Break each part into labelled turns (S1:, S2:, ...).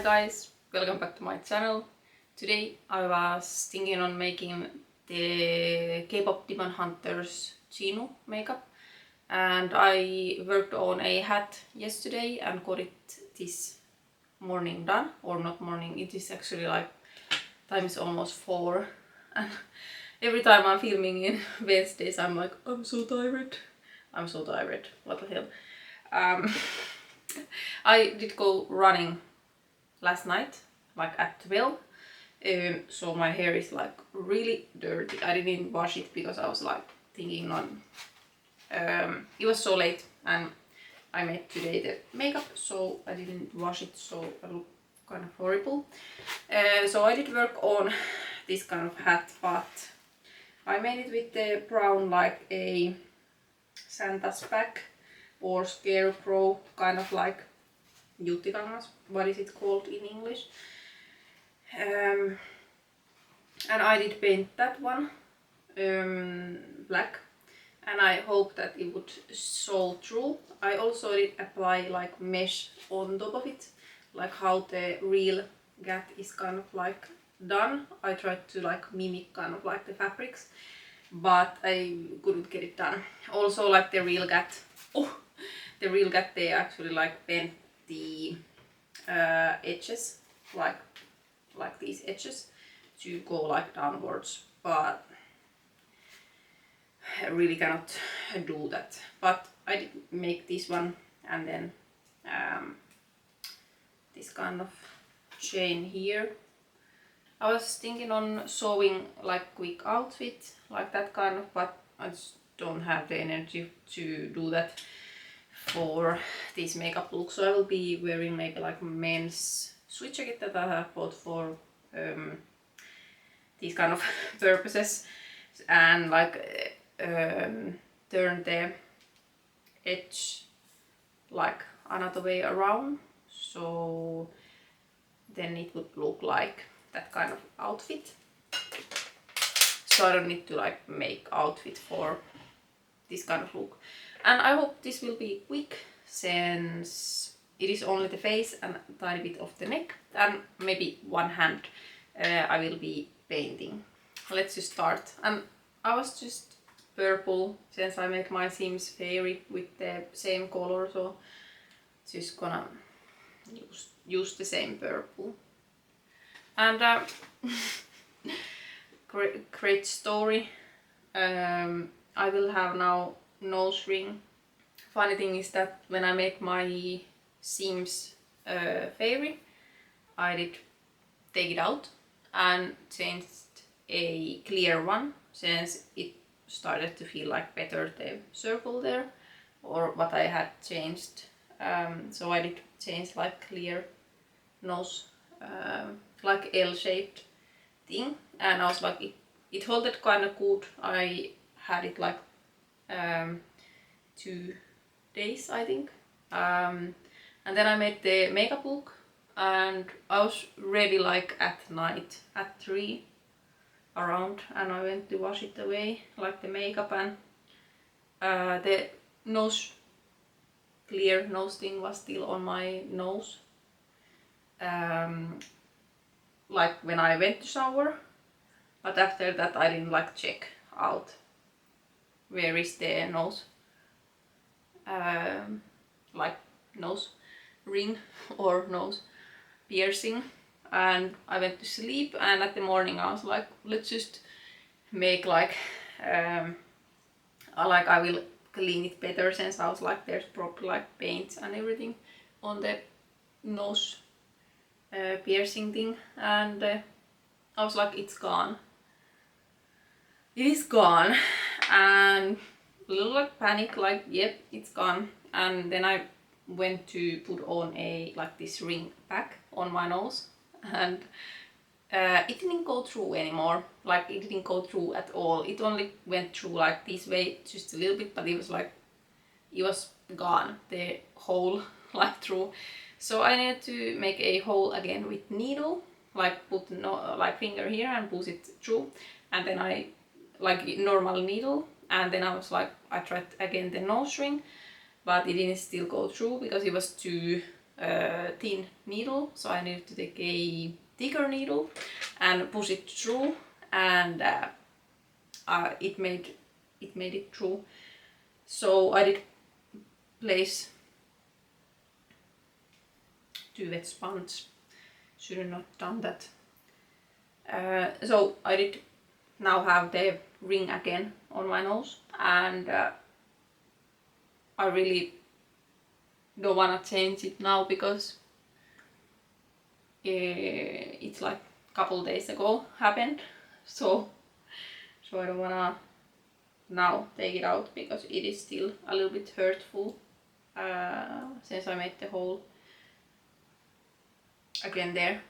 S1: Hi guys, welcome back to my channel. Today I was thinking on making the K-pop Demon Hunters Jinu makeup, and I worked on a hat yesterday and got it this morning done, or not morning, it is actually like time is almost 4 and every time I'm filming in Wednesdays I'm like, I'm so tired, what the hell. I did go running last night, like at 12, so my hair is like really dirty. I didn't wash it because I was like thinking on, it was so late and I made today the makeup, so I didn't wash it, so I look kind of horrible. So I did work on this kind of hat, but I made it with the brown, like a Santa's pack or scarecrow, kind of like juttikangas, what is it called in English? And I did paint that one black, and I hope that it would show through. I also did apply like mesh on top of it, like how the real gat is kind of like done. I tried to like mimic kind of like the fabrics, but I couldn't get it done. Also like the real gat, they actually like bent the edges, like these edges, to go like downwards, but I really cannot do that. But I did make this one, and then this kind of chain here. I was thinking on sewing like quick outfit, like that kind of, but I just don't have the energy to do that for this makeup look. So I will be wearing maybe like men's sweat jacket that I have bought for these kind of purposes, and like turn the edge like another way around, so then it would look like that kind of outfit. So I don't need to like make outfit for this kind of look. And I hope this will be quick, since it is only the face and a tiny bit of the neck and maybe one hand I will be painting. Let's just start. And I was just purple, since I make my Sims fairy with the same color, so just gonna use the same purple. And great story. I will have now nose ring. Funny thing is that when I make my Sims fairy, I did take it out and changed a clear one, since it started to feel like better, the circle there, or what I had changed. So I did change like clear nose, like L-shaped thing, and I was like, it held kind of good. I had it like 2 days, I think, and then I made the makeup look, and I was ready like at night at 3 around, and I went to wash it away, like the makeup, and the nose, clear nose thing was still on my nose, like when I went to shower. But after that I didn't like check out where is the nose, like nose ring or nose piercing, and I went to sleep, and at the morning I was like, let's just make like I will clean it better, since I was like, there's probably like paint and everything on the nose piercing thing, and I was like, it's gone. It is gone, and a little like panic, like yep, it's gone. And then I went to put on a like this ring pack on my nose, and it didn't go through anymore. Like it didn't go through at all. It only went through like this way just a little bit, but it was like, it was gone, the hole like through. So I needed to make a hole again with needle, like put like finger here and push it through, and then I like normal needle, and then I was like, I tried again the nose ring, but it didn't still go through because it was too thin needle, so I needed to take a thicker needle and push it through, and it made it through. So I did place 2 wet sponge. Should have not done that. So I did now have the ring again on my nose, and I really don't wanna change it now because it's like a couple days ago happened, so I don't wanna now take it out because it is still a little bit hurtful since I made the hole again there.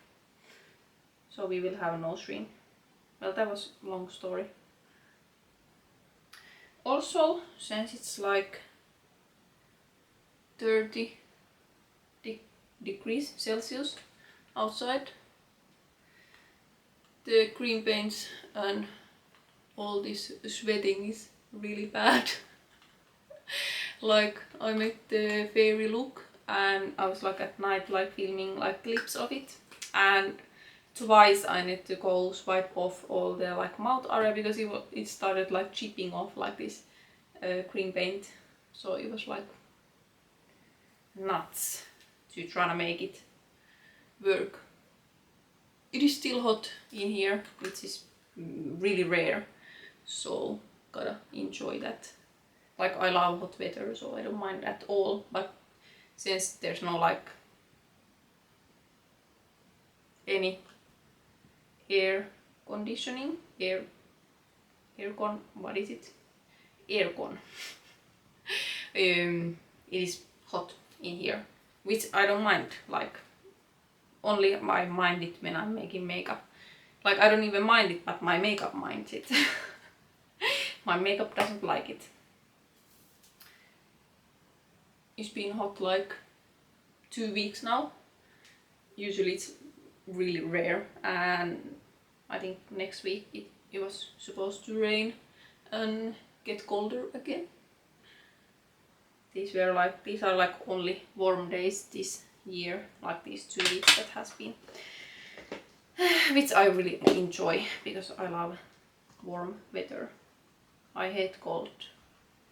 S1: So we will have a nose ring. Well, that was a long story. Also, since it's like 30 degrees Celsius outside, the cream paints and all this sweating is really bad. Like, I made the fairy look and I was like at night like filming like clips of it, and twice I need to go swipe off all the like mouth area because it started like chipping off like this cream paint. So it was like nuts to try to make it work. It is still hot in here, which is really rare, so gotta enjoy that. Like, I love hot weather, so I don't mind at all, but since there's no like any air conditioning, aircon, what is it? Aircon. It is hot in here, which I don't mind. Like, only I mind it when I'm making makeup. Like, I don't even mind it, but my makeup minds it. My makeup doesn't like it. It's been hot like 2 weeks now. Usually it's really rare, and I think next week it was supposed to rain and get colder again. These are like only warm days this year, like these 2 weeks that has been, which I really enjoy because I love warm weather. I hate cold,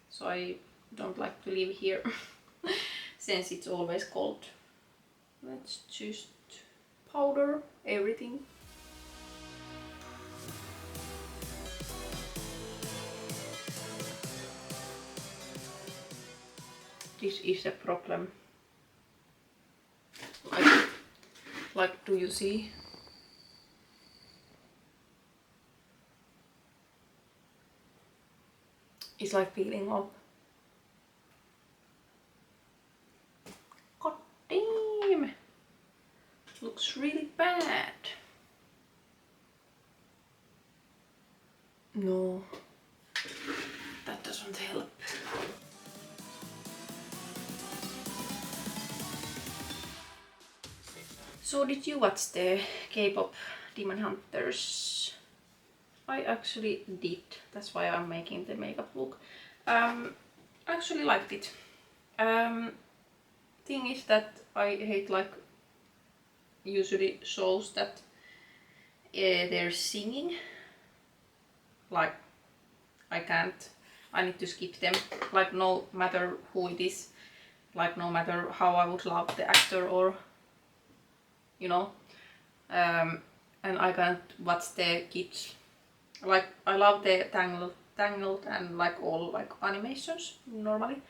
S1: so I don't like to live here since it's always cold. Let's just powder everything. This is a problem. Like, do you see? It's like peeling off. God damn! Looks really bad. No, that doesn't help. So did you watch the K-pop Demon Hunters? I actually did. That's why I'm making the makeup look. I actually liked it. Thing is that I hate like usually shows that they're singing. Like, I need to skip them. Like, no matter who it is. Like, no matter how I would love the actor or, you know. And I can't watch the kids. Like, I love the Tangled and like all like animations normally,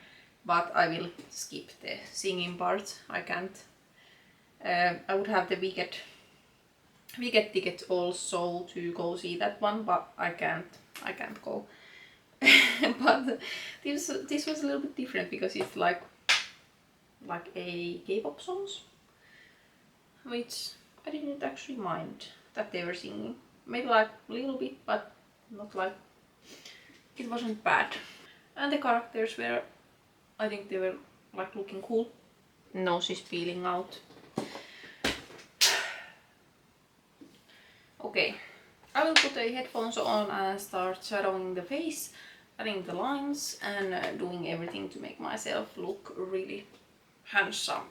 S1: but I will skip the singing part. I can't. I would have the Wicked ticket also to go see that one, but I can't go. But this was a little bit different because it's like a K-pop songs, which I didn't actually mind that they were singing. Maybe like a little bit, but not like, it wasn't bad. And the characters were, I think they were like looking cool. Nose is peeling out. Okay, I will put the headphones on and start shadowing the face, adding the lines and doing everything to make myself look really handsome.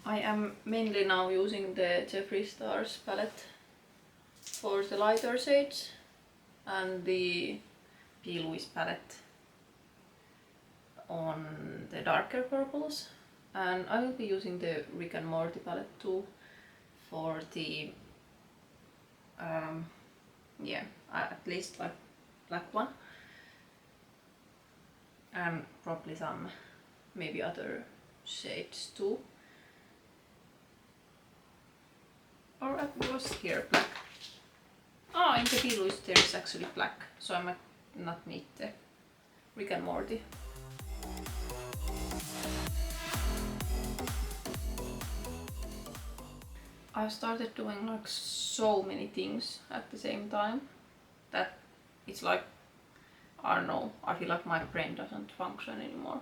S1: I am mainly now using the Jeffree Stars palette for the lighter shades and the P. Louise palette on the darker purples, and I will be using the Rick and Morty palette too for the yeah, at least like black one, and probably some maybe other shades too, or it was here black. Oh, in the P. Louise there is actually black, so I might not need the Rick and Morty. I've started doing like so many things at the same time that it's like, I don't know, I feel like my brain doesn't function anymore.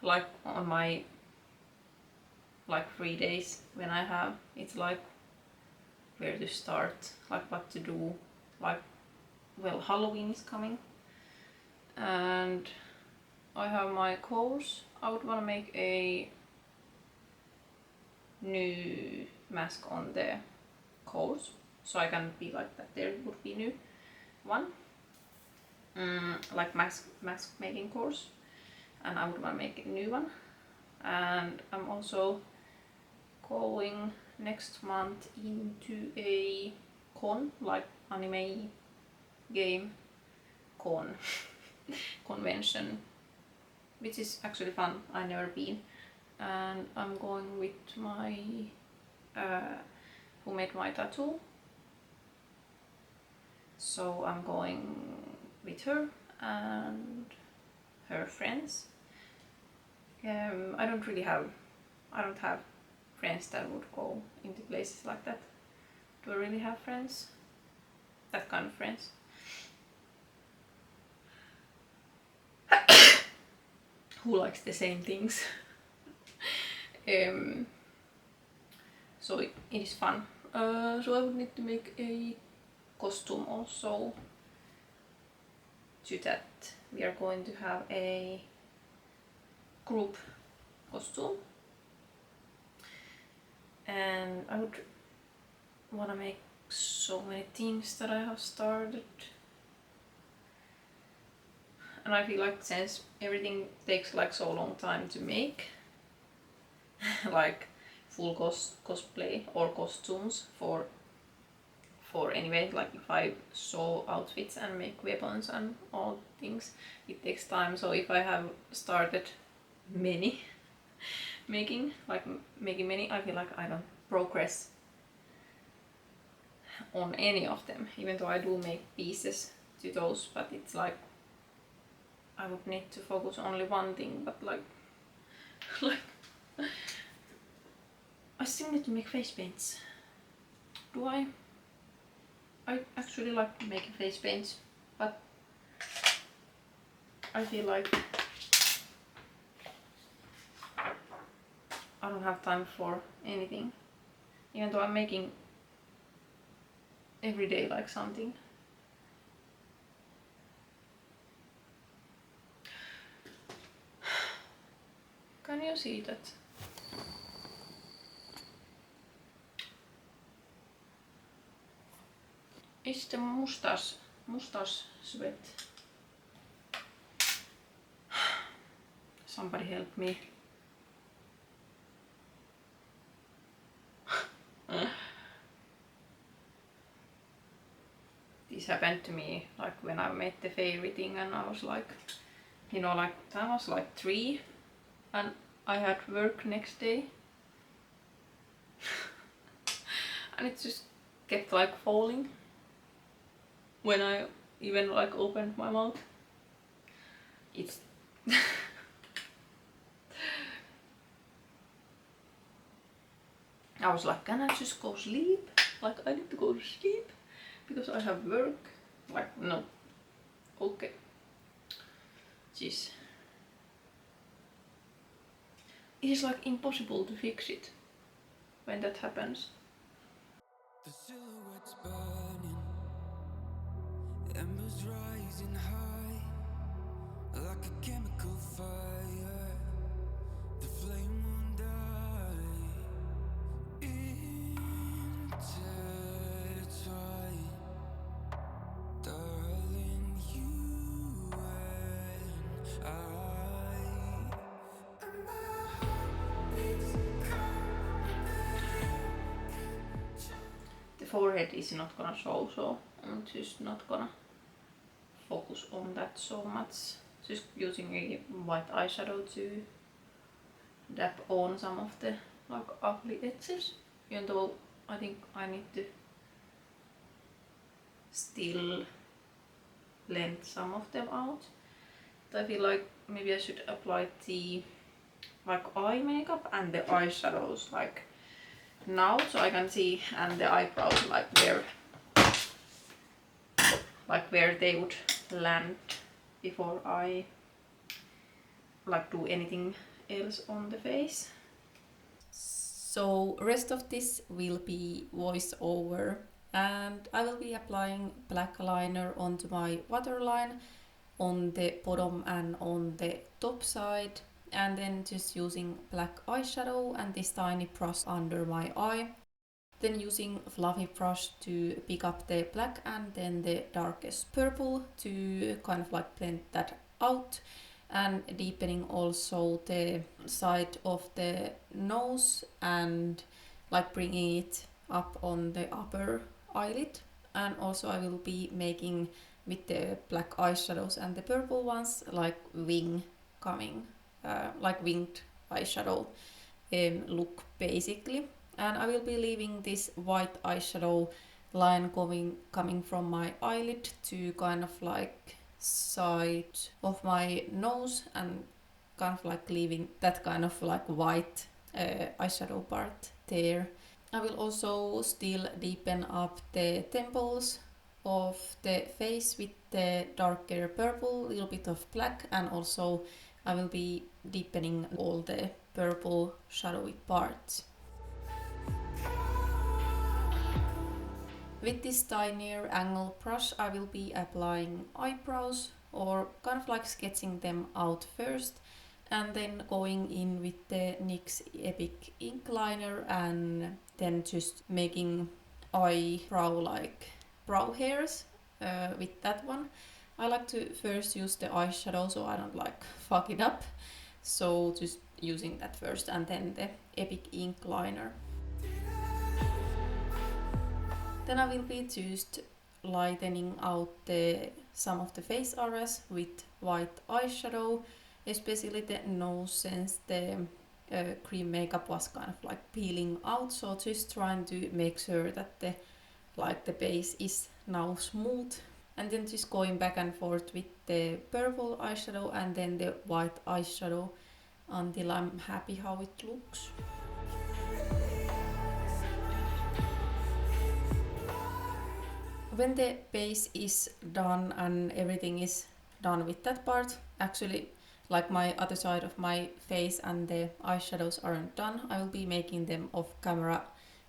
S1: Like on my like 3 days when I have, it's like where to start, like what to do, like, well, Halloween is coming and I have my course. I would want to make a new mask on the course, so I can be like that there would be new one, like mask making course, and I would want to make a new one. And I'm also going next month into a con, like anime game con convention, which is actually fun. I've never been, and I'm going with my who made my tattoo, so I'm going with her and her friends. I don't have friends that would go into places like that. Do I really have friends? That kind of friends? Who likes the same things? So it is fun. So I would need to make a costume also to that. We are going to have a group costume, and I would want to make so many things that I have started, and I feel like since everything takes like so long time to make, like full cosplay or costumes for anyway, like if I sew outfits and make weapons and all things, it takes time. So if I have started many making many, I feel like I don't progress on any of them, even though I do make pieces to those, but it's like I would need to focus on only one thing, but like I still need to make face paints. Do I? I actually like making face paints, but I feel like I don't have time for anything, even though I'm making every day like something. Can you see that? It's the mustache sweat. Somebody help me. This happened to me like when I made the fairy thing, and I was like, you know, like I was like 3 and I had work next day and it just kept like falling when I even like opened my mouth. It's I was like, can I just go sleep? Like I need to go to sleep because I have work. Like no. Okay. Jeez. It is like impossible to fix it when that happens. The silhouette's burning, embers rising high, like a chemical fire. The flame forehead is not gonna show, so I'm just not gonna focus on that so much. Just using a white eyeshadow to dab on some of the like ugly edges, even though I think I need to still blend some of them out. But I feel like maybe I should apply the like eye makeup and the eyeshadows like now, so I can see, and the eyebrows like where they would land before I like do anything else on the face. So rest of this will be voiceover, and I will be applying black liner onto my waterline on the bottom and on the top side, and then just using black eyeshadow and this tiny brush under my eye. Then using fluffy brush to pick up the black and then the darkest purple to kind of like blend that out, and deepening also the side of the nose and like bringing it up on the upper eyelid. And also I will be making with the black eyeshadows and the purple ones like wing coming, like winged eyeshadow look basically. And I will be leaving this white eyeshadow line coming from my eyelid to kind of like side of my nose, and kind of like leaving that kind of like white eyeshadow part there. I will also still deepen up the temples of the face with the darker purple, little bit of black, and also I will be deepening all the purple shadowy parts. With this tinier angle brush I will be applying eyebrows, or kind of like sketching them out first, and then going in with the NYX Epic ink liner and then just making eyebrow like brow hairs with that one. I like to first use the eyeshadow so I don't like fuck it up, so just using that first and then the Epic ink liner. Then I will be just lightening out some of the face areas with white eyeshadow, especially the nose, since the cream makeup was kind of like peeling out, so just trying to make sure that the base is now smooth, and then just going back and forth with the purple eyeshadow and then the white eyeshadow until I'm happy how it looks. When the base is done and everything is done with that part, actually like my other side of my face and the eyeshadows aren't done, I will be making them off camera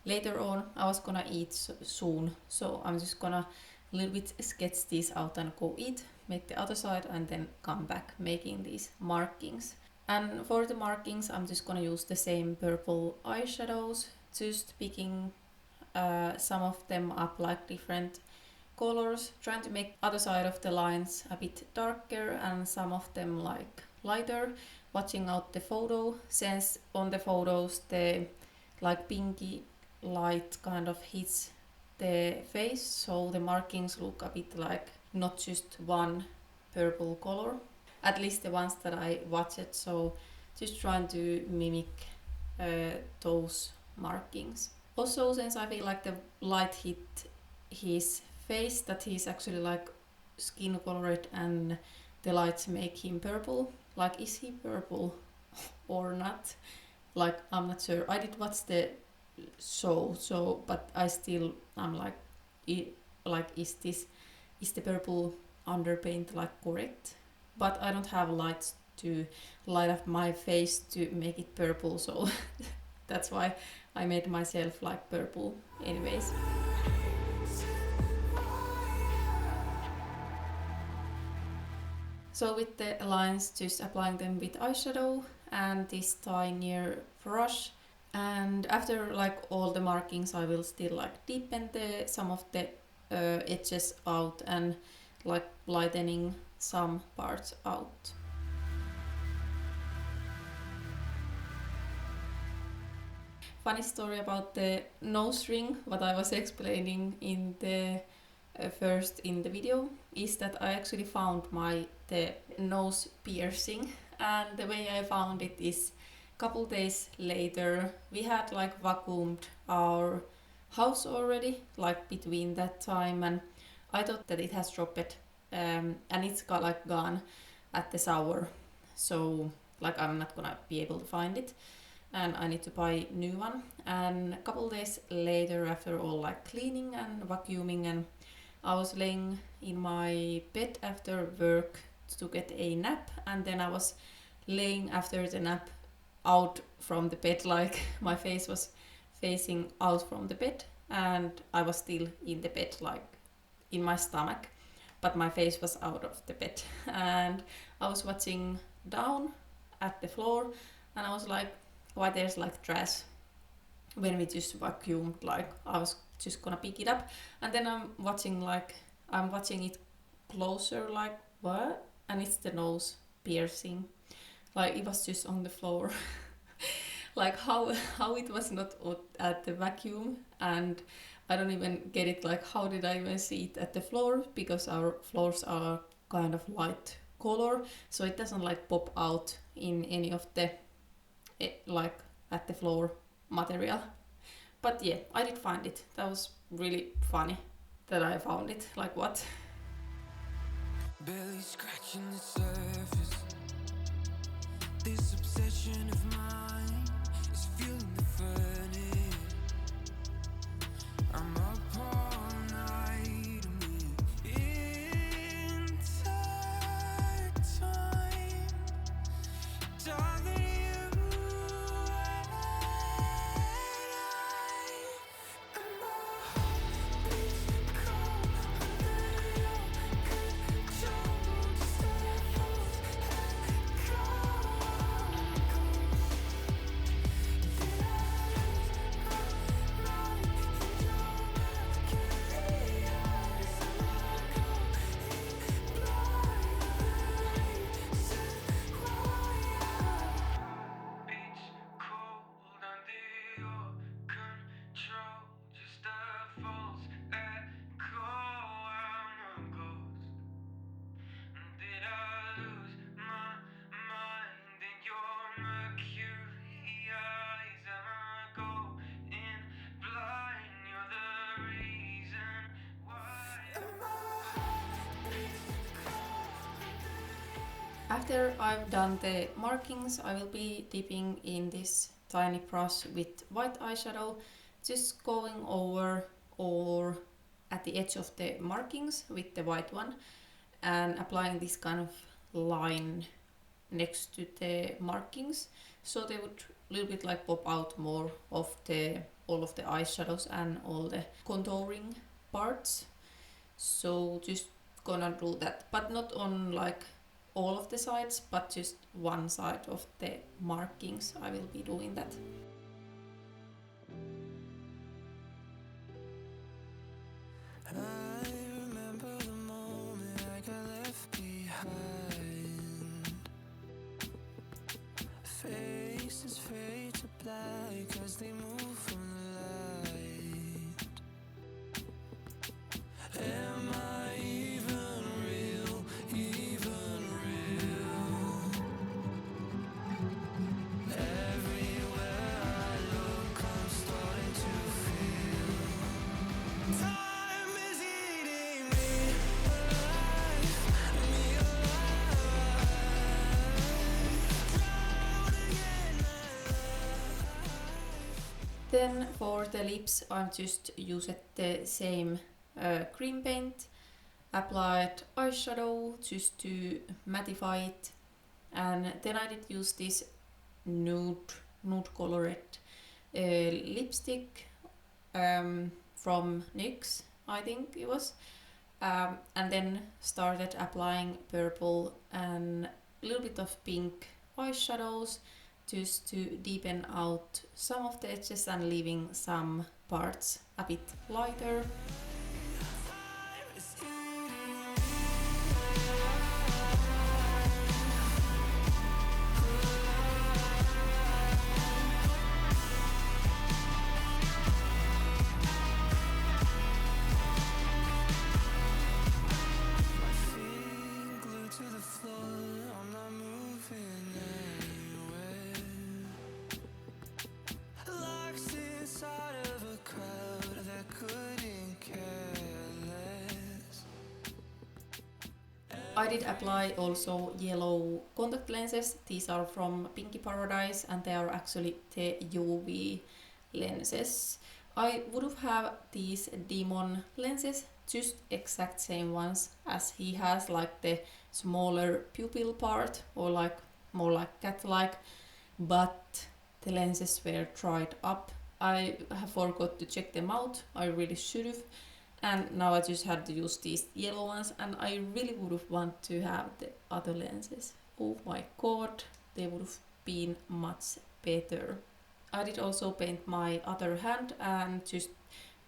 S1: later on. I was gonna eat soon, so I'm just gonna a little bit sketch these out and go eat, make the other side, and then come back making these markings. And for the markings I'm just gonna use the same purple eyeshadows, just picking some of them up like different colors, trying to make other side of the lines a bit darker and some of them like lighter, watching out the photo, since on the photos the like pinky light kind of hits the face, so the markings look a bit like not just one purple color, at least the ones that I watched, so just trying to mimic those markings. Also, since I feel like the light hit his face, that he's actually like skin colored and the lights make him purple. Like, is he purple or not? Like, I'm not sure. I did watch the show, so but I'm like, is the purple underpaint like correct? But I don't have lights to light up my face to make it purple, so that's why I made myself like purple anyways. So with the lines, just applying them with eyeshadow and this tinier brush. And after like all the markings, I will still like deepen some of the edges out and like lightening some parts out. Funny story about the nose ring, what I was explaining in the first in the video, is that I actually found the nose piercing, and the way I found it is couple days later. We had like vacuumed our house already, like between that time, and I thought that it has dropped, and it's got like gone at the shower, so like I'm not gonna be able to find it, and I need to buy new one. And a couple days later, after all like cleaning and vacuuming, and I was laying in my bed after work to get a nap, and then I was laying after the nap out from the bed, like my face was facing out from the bed, and I was still in the bed, like in my stomach, but my face was out of the bed, and I was watching down at the floor, and I was like, why there's like trash when we just vacuumed, like I was just gonna pick it up, and then I'm watching it closer, like what? And it's the nose piercing, like it was just on the floor. Like how it was not at the vacuum, and I don't even get it, like how did I even see it at the floor, because our floors are kind of light color, so it doesn't like pop out in any of the like at the floor material. But yeah, I did find it. That was really funny that I found it. Like what?
S2: Barely scratching the surface. This obsession of mine is fueling the furnace. I'm up all night and we're intertwined. Darling,
S1: After I've done the markings, I will be dipping in this tiny brush with white eyeshadow, just going over or at the edge of the markings with the white one, and applying this kind of line next to the markings, so they would a little bit like pop out more of all of the eyeshadows and all the contouring parts. So just gonna do that, but not on like all of the sides, but just one side of the markings. I will be doing that.
S2: I remember the moment I got left behind. Faces fade to black as they move from the light. Am I even real? Even real? Everywhere I look, I'm starting to feel time is eating me alive, me alive. Drown again alive.
S1: Then for the lips, I'm just used the same cream paint, applied eyeshadow just to mattify it, and then I did use this nude colored lipstick from NYX, I think it was, and then started applying purple and a little bit of pink eyeshadows just to deepen out some of the edges and leaving some parts a bit lighter.
S3: I did apply also yellow contact lenses. These are from Pinky Paradise and they are actually the UV lenses. I would have these Demon lenses, just exact same ones as he has, like the smaller pupil part or like more like cat-like, but the lenses were dried up. I forgot to check them out. I really should have. And now I just had to use these yellow ones, and I really would have want to have the other lenses. Oh my god, they would have been much better. I did also paint my other hand and just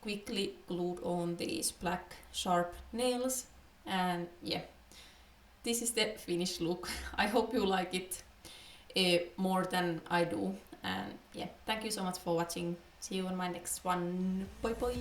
S3: quickly glued on these black sharp nails. And yeah, this is the finished look. I hope you like it more than I do. And yeah, thank you so much for watching. See you on my next one. Bye bye.